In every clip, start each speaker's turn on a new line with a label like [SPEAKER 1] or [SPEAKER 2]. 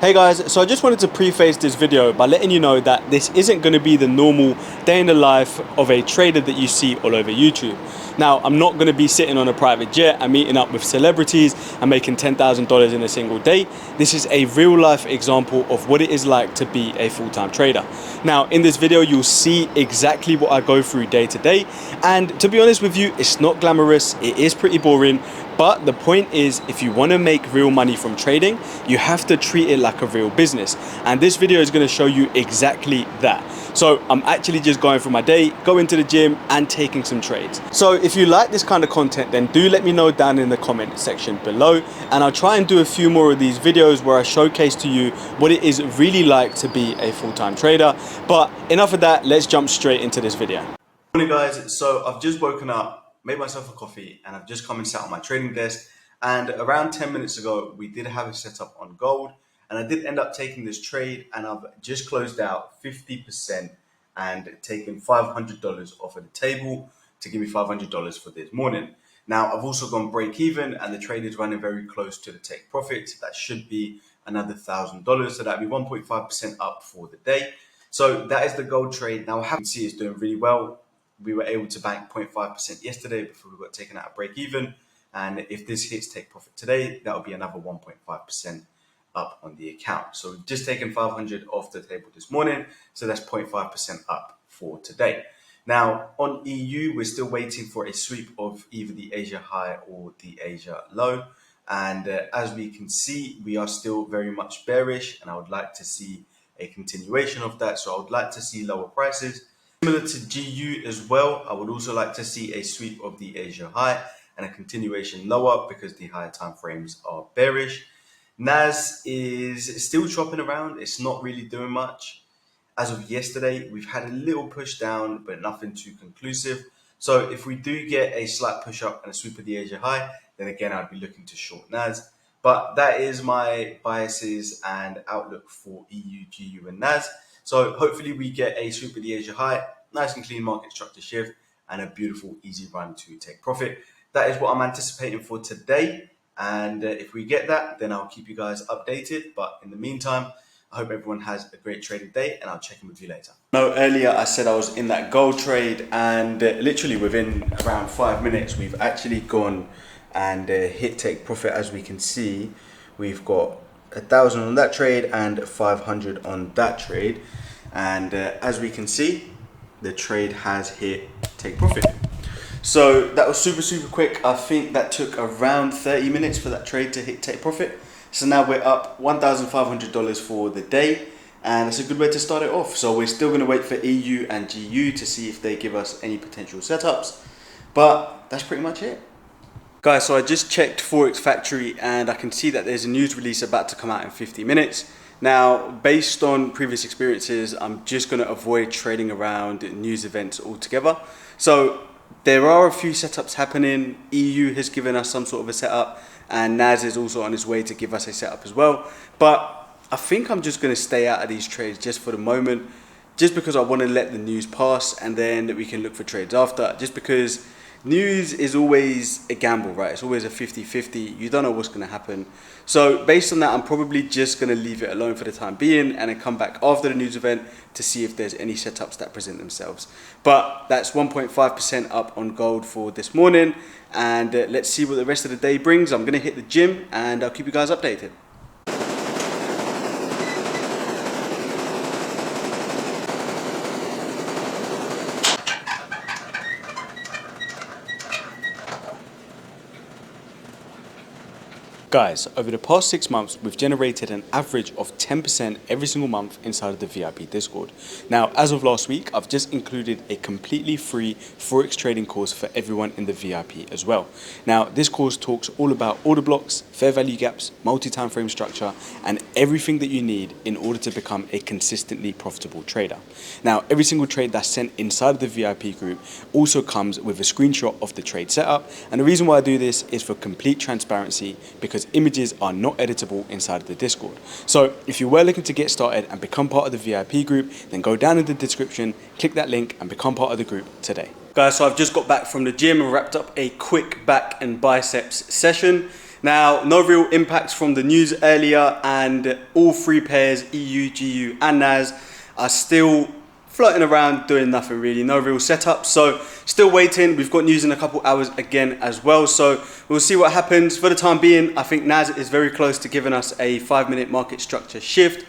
[SPEAKER 1] Hey guys, so I just wanted to preface this video by letting you know that this isn't going to be the normal day in the life of a trader that you see all over YouTube. Now, I'm not going to be sitting on a private jet and meeting up with celebrities and making $10,000 in a single day. This is a real life example of what it is like to be a full-time trader. Now, in this video, you'll see exactly what I go through day to day. And to be honest with you, it's not glamorous. It is pretty boring. But the point is, if you want to make real money from trading, you have to treat it like a real business. And this video is going to show you exactly that. So I'm actually just going through my day, going to the gym and taking some trades. So if you like this kind of content, then do let me know down in the comment section below. And I'll try and do a few more of these videos where I showcase to you what it is really like to be a full-time trader. But enough of that, let's jump straight into this video. Morning guys, so I've just woken up, made myself a coffee, and I've just come and sat on my trading desk. And around 10 minutes ago, we did have a setup on gold, and I did end up taking this trade, and I've just closed out 50% and taken $500 off of the table to give me $500 for this morning. Now, I've also gone break even, and the trade is running very close to the take profit. That should be another $1,000, so that'd be 1.5% up for the day. So that is the gold trade. Now, I happen to see it's doing really well. We were able to bank 0.5% yesterday before we got taken out of break even. And if this hits take profit today, that will be another 1.5% up on the account. So we've just taken 500 off the table this morning. So that's 0.5% up for today. Now on EU, we're still waiting for a sweep of either the Asia high or the Asia low. And as we can see, we are still very much bearish, and I would like to see a continuation of that. So I would like to see lower prices. Similar to GU as well, I would also like to see a sweep of the Asia high and a continuation lower because the higher time frames are bearish. NAS is still chopping around. It's not really doing much. As of yesterday, we've had a little push down, but nothing too conclusive. So if we do get a slight push up and a sweep of the Asia high, then again, I'd be looking to short NAS. But that is my biases and outlook for EU, GU, and NAS. So hopefully we get a sweep of the Asia high, nice and clean market structure shift, and a beautiful easy run to take profit. That is what I'm anticipating for today. And if we get that, then I'll keep you guys updated. But in the meantime, I hope everyone has a great trading day, and I'll check in with you later. No, earlier I said I was in that gold trade, and literally within around 5 minutes, we've actually gone and hit take profit. As we can see, we've got 1,000 on that trade and 500 on that trade. And as we can see, the trade has hit take profit. So that was super quick. I think that took around 30 minutes for that trade to hit take profit. So now we're up $1,500 for the day, and it's a good way to start it off. So we're still going to wait for EU and GU to see if they give us any potential setups, but that's pretty much it. Guys, so I just checked Forex Factory, and I can see that there's a news release about to come out in 50 minutes. Now, based on previous experiences, I'm just going to avoid trading around news events altogether. So there are a few setups happening. EU has given us some sort of a setup, and NAS is also on his way to give us a setup as well. But I think I'm just going to stay out of these trades just for the moment, just because I want to let the news pass, and then we can look for trades after, just because news is always a gamble, right? It's always a 50-50. You don't know what's going to happen. So based on that, I'm probably just going to leave it alone for the time being, and then come back after the news event to see if there's any setups that present themselves. But that's 1.5% up on gold for this morning, and let's see what the rest of the day brings. I'm going to hit the gym, and I'll keep you guys updated. Guys, over the past 6 months, we've generated an average of 10% every single month inside of the VIP Discord. Now, as of last week, I've just included a completely free Forex trading course for everyone in the VIP as well. Now, this course talks all about order blocks, fair value gaps, multi-time frame structure, and everything that you need in order to become a consistently profitable trader. Now, every single trade that's sent inside of the VIP group also comes with a screenshot of the trade setup. And the reason why I do this is for complete transparency, because images are not editable inside of the Discord. So if you were looking to get started and become part of the VIP group, then go down in the description, click that link and become part of the group today. Guys, so I've just got back from the gym and wrapped up a quick back and biceps session. Now, no real impacts from the news earlier, and all three pairs, EU, GU and NAS, are still floating around doing nothing really, no real setup. So still waiting. We've got news in a couple hours again as well, so we'll see what happens. For the time being, I think NAS is very close to giving us a 5-minute market structure shift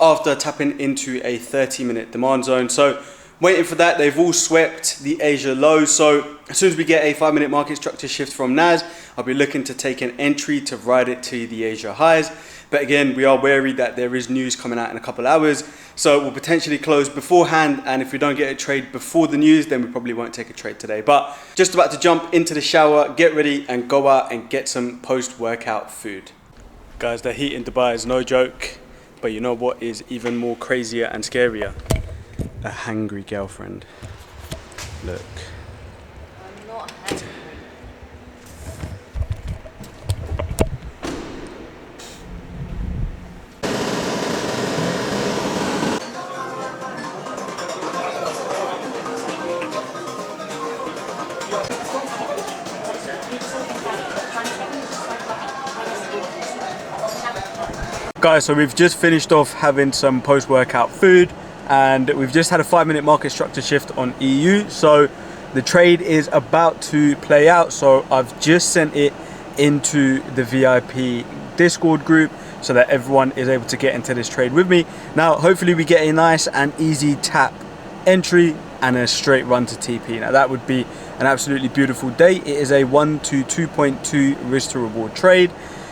[SPEAKER 1] after tapping into a 30-minute demand zone. So waiting for that. They've all swept the Asia low, so as soon as we get a 5-minute market structure shift from NAS, I'll be looking to take an entry to ride it to the Asia highs. But again, we are wary that there is news coming out in a couple hours, so we'll potentially close beforehand, and if we don't get a trade before the news, then we probably won't take a trade today. But just about to jump into the shower, get ready and go out and get some post-workout food. Guys, the heat in Dubai is no joke, but you know what is even more crazier and scarier? A hangry girlfriend. Look.
[SPEAKER 2] I'm not hungry.
[SPEAKER 1] Guys, so we've just finished off having some post-workout food, and we've just had a 5-minute market structure shift on EU. So the trade is about to play out, so I've just sent it into the VIP Discord group so that everyone is able to get into this trade with me. Now hopefully we get a nice and easy tap entry and a straight run to TP. Now that would be an absolutely beautiful day. It is a 1 to 2.2 risk to reward trade.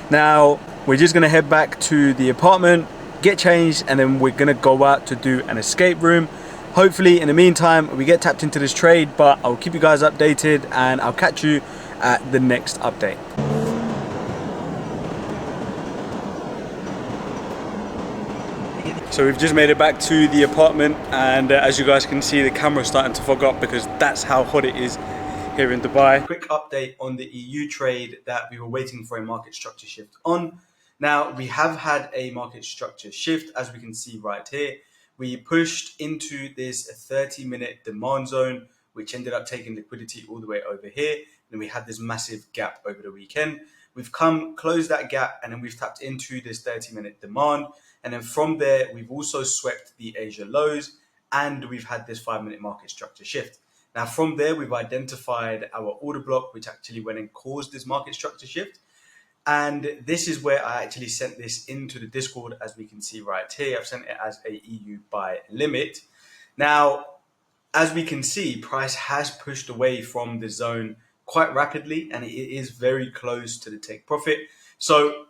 [SPEAKER 1] Now we're just gonna head back to the apartment, get changed, and then we're gonna go out to do an escape room. Hopefully in the meantime we get tapped into this trade, but I'll keep you guys updated and I'll catch you at the next update. So we've just made it back to the apartment, and as you guys can see, the camera's starting to fog up because that's how hot it is here in Dubai. Quick update on the EU trade that we were waiting for a market structure shift on. Now, we have had a market structure shift, as we can see right here. We pushed into this 30-minute demand zone, which ended up taking liquidity all the way over here. Then we had this massive gap over the weekend. We've closed that gap, and then we've tapped into this 30-minute demand. And then from there, we've also swept the Asia lows, and we've had this 5-minute market structure shift. Now, from there, we've identified our order block, which actually went and caused this market structure shift. And this is where I actually sent this into the Discord, as we can see right here. I've sent it as a EU buy limit. Now, as we can see, price has pushed away from the zone quite rapidly, and it is very close to the take profit. So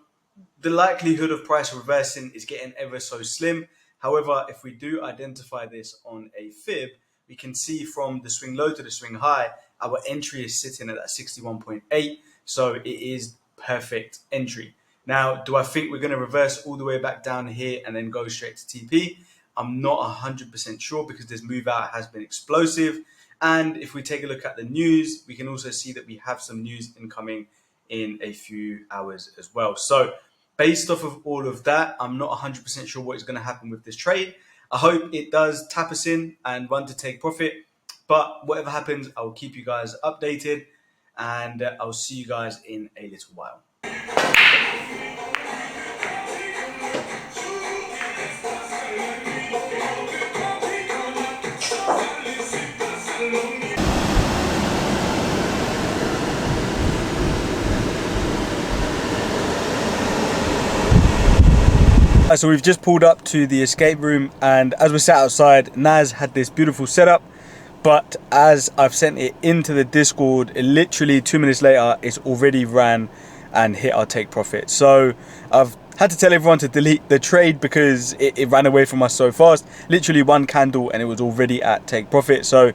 [SPEAKER 1] the likelihood of price reversing is getting ever so slim. However, if we do identify this on a fib, we can see from the swing low to the swing high, our entry is sitting at that 61.8. So it is perfect entry. Now, do I think we're going to reverse all the way back down here and then go straight to TP? I'm not 100% sure because this move out has been explosive. And if we take a look at the news, we can also see that we have some news incoming in a few hours as well. So based off of all of that, I'm not 100% sure what is going to happen with this trade. I hope it does tap us in and run to take profit. But whatever happens, I will keep you guys updated, and I'll see you guys in a little while. So we've just pulled up to the escape room, and as we sat outside, Naz had this beautiful setup, but as I've sent it into the Discord, literally 2 minutes later, it's already ran and hit our take profit. So I've had to tell everyone to delete the trade because it ran away from us so fast. Literally one candle and it was already at take profit. So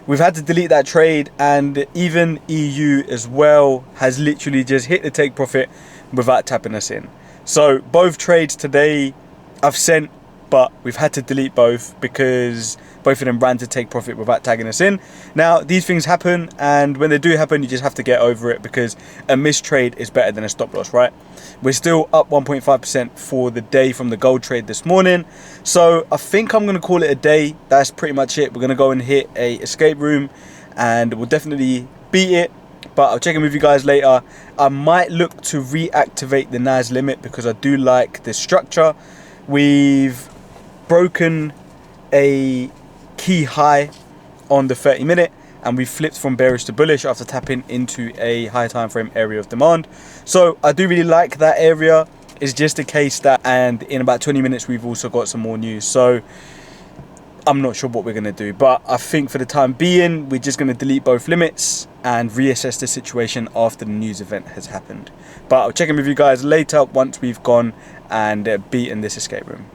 [SPEAKER 1] we've had to delete that trade, and even EU as well has literally just hit the take profit without tapping us in. So both trades today I've sent, but we've had to delete both because both of them ran to take profit without tagging us in. Now, these things happen, and when they do happen, you just have to get over it because a missed trade is better than a stop loss, right? We're still up 1.5% for the day from the gold trade this morning. So I think I'm going to call it a day. That's pretty much it. We're going to go and hit a escape room, and we'll definitely beat it. but I'll check in with you guys later. I might look to reactivate the NAS limit because I do like the structure. We've broken a key high on the 30-minute, and we flipped from bearish to bullish after tapping into a high time frame area of demand. So I do really like that area. It's just a case that, and in about 20 minutes we've also got some more news, so I'm not sure what we're going to do, but I think for the time being we're just going to delete both limits and reassess the situation after the news event has happened. But I'll check in with you guys later once we've gone and beaten this escape room.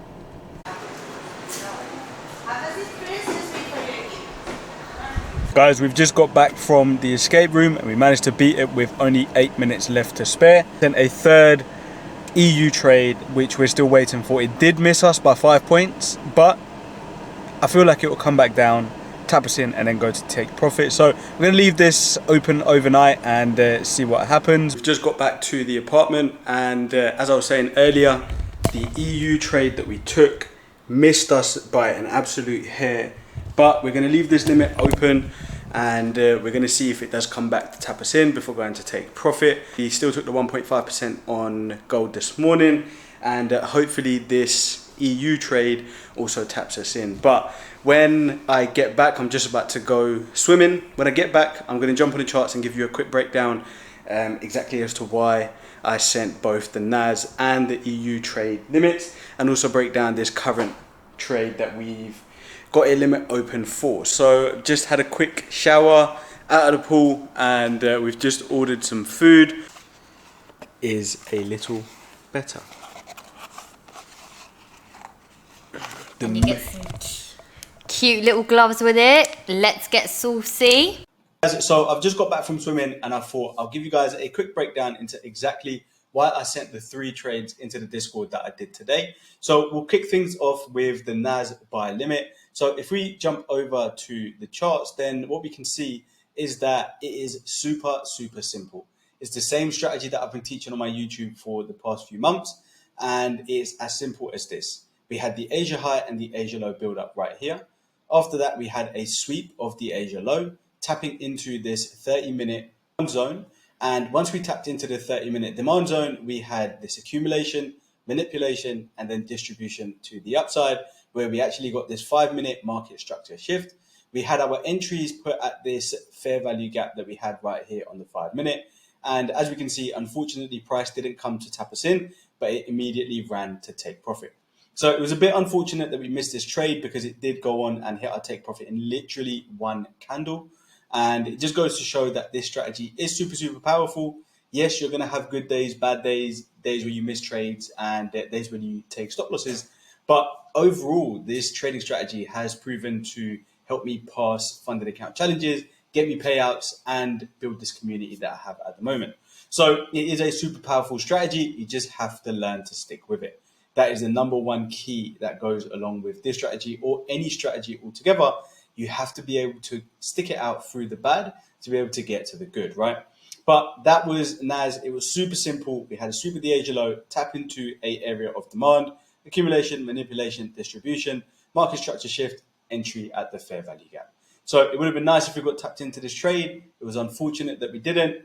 [SPEAKER 1] Guys, we've just got back from the escape room and we managed to beat it with only 8 minutes left to spare. Then a third EU trade, which we're still waiting for. It did miss us by 5 points, but I feel like it will come back down, tap us in, and then go to take profit. So we're going to leave this open overnight and see what happens. We've just got back to the apartment, and as I was saying earlier, the EU trade that we took missed us by an absolute hair. But we're going to leave this limit open, and we're going to see if it does come back to tap us in before going to take profit. We still took the 1.5% on gold this morning, and hopefully this EU trade also taps us in. But when I get back, I'm just about to go swimming. When I get back, I'm going to jump on the charts and give you a quick breakdown exactly as to why I sent both the NAS and the EU trade limits, and also break down this current trade that we've got a limit open for. So just had a quick shower out of the pool, and we've just ordered some food. Is a little better.
[SPEAKER 2] And you get some cute little gloves with it. Let's get saucy.
[SPEAKER 1] So I've just got back from swimming, and I thought I'll give you guys a quick breakdown into exactly why I sent the 3 trades into the Discord that I did today. So we'll kick things off with the NAS buy limit. So if we jump over to the charts, then what we can see is that it is super simple. It's the same strategy that I've been teaching on my YouTube for the past few months, and it's as simple as this. We had the Asia high and the Asia low build up right here. After that, we had a sweep of the Asia low, tapping into this 30-minute zone. And once we tapped into the 30-minute demand zone, we had this accumulation, manipulation, and then distribution to the upside, where we actually got this 5-minute market structure shift. We had our entries put at this fair value gap that we had right here on the 5-minute. And as we can see, unfortunately, price didn't come to tap us in, but it immediately ran to take profit. So it was a bit unfortunate that we missed this trade because it did go on and hit our take profit in literally one candle. And it just goes to show that this strategy is super powerful. Yes, you're going to have good days, bad days, days where you miss trades, and days when you take stop losses. But overall, this trading strategy has proven to help me pass funded account challenges, get me payouts, and build this community that I have at the moment. So it is a super powerful strategy. You just have to learn to stick with it. That is the number one key that goes along with this strategy or any strategy altogether. You have to be able to stick it out through the bad to be able to get to the good, right? But that was NAS. It was super simple. We had a sweep of the Asia low, tap into a area of demand, accumulation, manipulation, distribution, market structure shift, entry at the fair value gap. So it would have been nice if we got tapped into this trade. It was unfortunate that we didn't,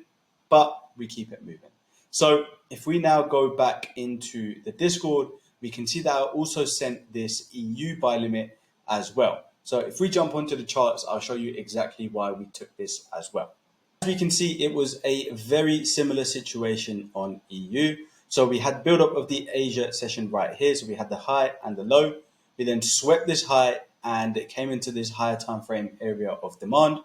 [SPEAKER 1] but we keep it moving. So if we now go back into the Discord, we can see that I also sent this EU buy limit as well. So if we jump onto the charts, I'll show you exactly why we took this as well. As we can see, it was a very similar situation on EU. So we had build up of the Asia session right here. So we had the high and the low. We then swept this high and it came into this higher time frame area of demand.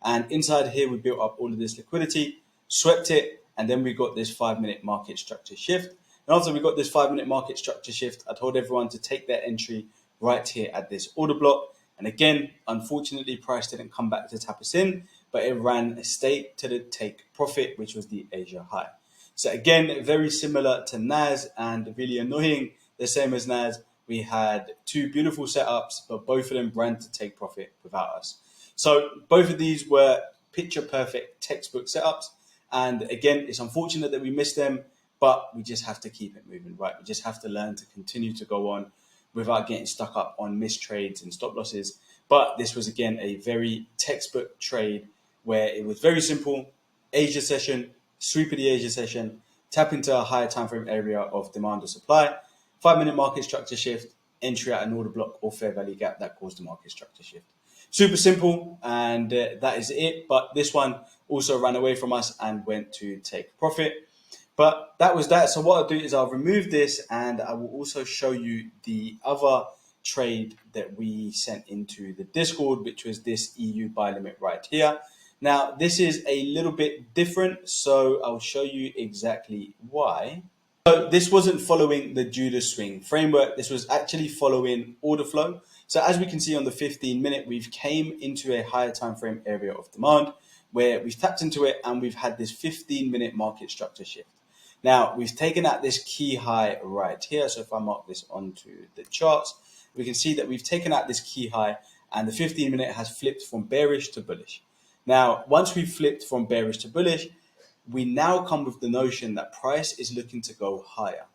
[SPEAKER 1] And inside here, we built up all of this liquidity, swept it, and then we got this 5-minute market structure shift. And after we got this 5-minute market structure shift, I told everyone to take their entry right here at this order block. And again, unfortunately, price didn't come back to tap us in, but it ran straight to the take profit, which was the Asia high. So again, very similar to NAS and really annoying, the same as NAS. We had 2 beautiful setups, but both of them ran to take profit without us. So both of these were picture perfect textbook setups. And again, it's unfortunate that we missed them, but we just have to keep it moving, right? We just have to learn to continue to go on without getting stuck up on missed trades and stop losses. But this was, again, a very textbook trade where it was very simple. Asia session, sweep of the Asia session, tap into a higher time frame area of demand or supply, 5-minute market structure shift, entry at an order block or fair value gap that caused the market structure shift. Super simple, and that is it. But this one also ran away from us and went to take profit. But that was that. So what I'll do is I'll remove this, and I will also show you the other trade that we sent into the Discord, which was this EU buy limit right here. Now, this is a little bit different, so I'll show you exactly why. So this wasn't following the Judas swing framework. This was actually following order flow. So as we can see on the 15-minute, we've came into a higher time frame area of demand where we've tapped into it and we've had this 15-minute market structure shift. Now, we've taken out this key high right here. So if I mark this onto the charts, we can see that we've taken out this key high and the 15-minute has flipped from bearish to bullish. Now, once we've flipped from bearish to bullish, we now come with the notion that price is looking to go higher.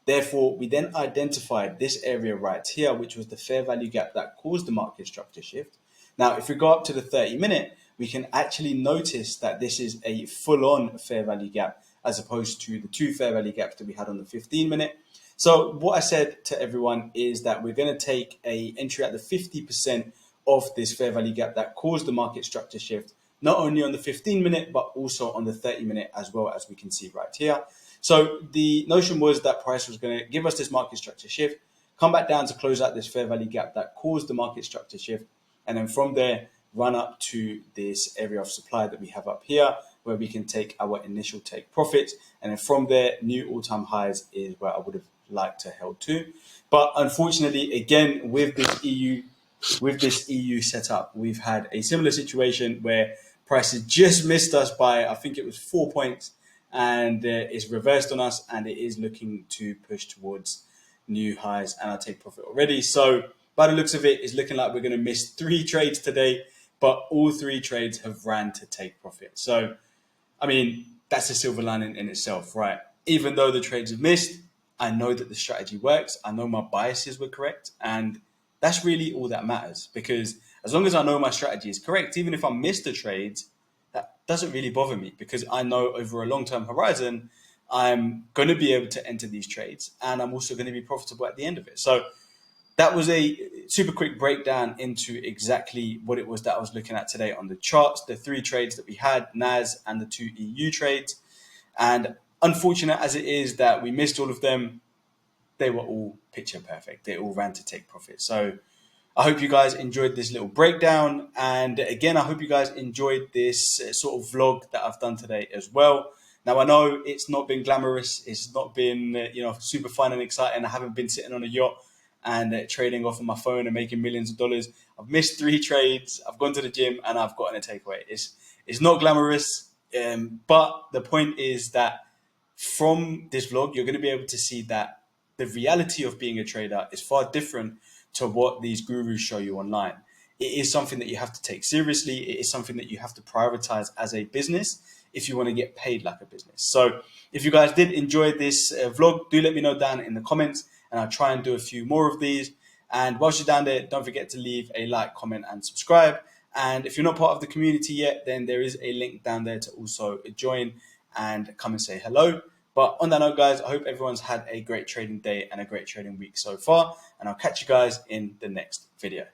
[SPEAKER 1] Therefore, we then identified this area right here, which was the fair value gap that caused the market structure shift. Now, if we go up to the 30-minute, we can actually notice that this is a full-on fair value gap as opposed to the two fair value gaps that we had on the 15-minute. So what I said to everyone is that we're going to take a entry at the 50% of this fair value gap that caused the market structure shift, not only on the 15-minute, but also on the 30-minute as well, as we can see right here. So the notion was that price was going to give us this market structure shift, come back down to close out this fair value gap that caused the market structure shift, and then from there, run up to this area of supply that we have up here, where we can take our initial take profits. And then from there, new all-time highs is where I would have liked to held to. But unfortunately, again, with this EU setup, we've had a similar situation where prices just missed us by, I think it was 4 points, and it's reversed on us, and it is looking to push towards new highs, and I'll take profit already. So by the looks of it, it's looking like we're going to miss 3 trades today, but all 3 trades have ran to take profit. So, I mean, that's a silver lining in itself, right? Even though the trades have missed, I know that the strategy works. I know my biases were correct, and that's really all that matters, because as long as I know my strategy is correct, even if I miss the trades, that doesn't really bother me, because I know over a long-term horizon, I'm going to be able to enter these trades, and I'm also going to be profitable at the end of it. So that was a super quick breakdown into exactly what it was that I was looking at today on the charts, the 3 trades that we had, NAS and the 2 EU trades. And unfortunate as it is that we missed all of them, they were all picture perfect. They all ran to take profit. So I hope you guys enjoyed this little breakdown. And again, I hope you guys enjoyed this sort of vlog that I've done today as well. Now, I know it's not been glamorous. It's not been, super fun and exciting. I haven't been sitting on a yacht and trading off on my phone and making millions of dollars. I've missed 3 trades. I've gone to the gym and I've gotten a takeaway. It's not glamorous. But the point is that from this vlog, you're going to be able to see that the reality of being a trader is far different to what these gurus show you online. It is something that you have to take seriously. It is something that you have to prioritize as a business if you want to get paid like a business. So if you guys did enjoy this vlog, do let me know down in the comments, and I'll try and do a few more of these. And whilst you're down there, don't forget to leave a like, comment, and subscribe. And if you're not part of the community yet, then there is a link down there to also join and come and say hello. But on that note, guys, I hope everyone's had a great trading day and a great trading week so far. And I'll catch you guys in the next video.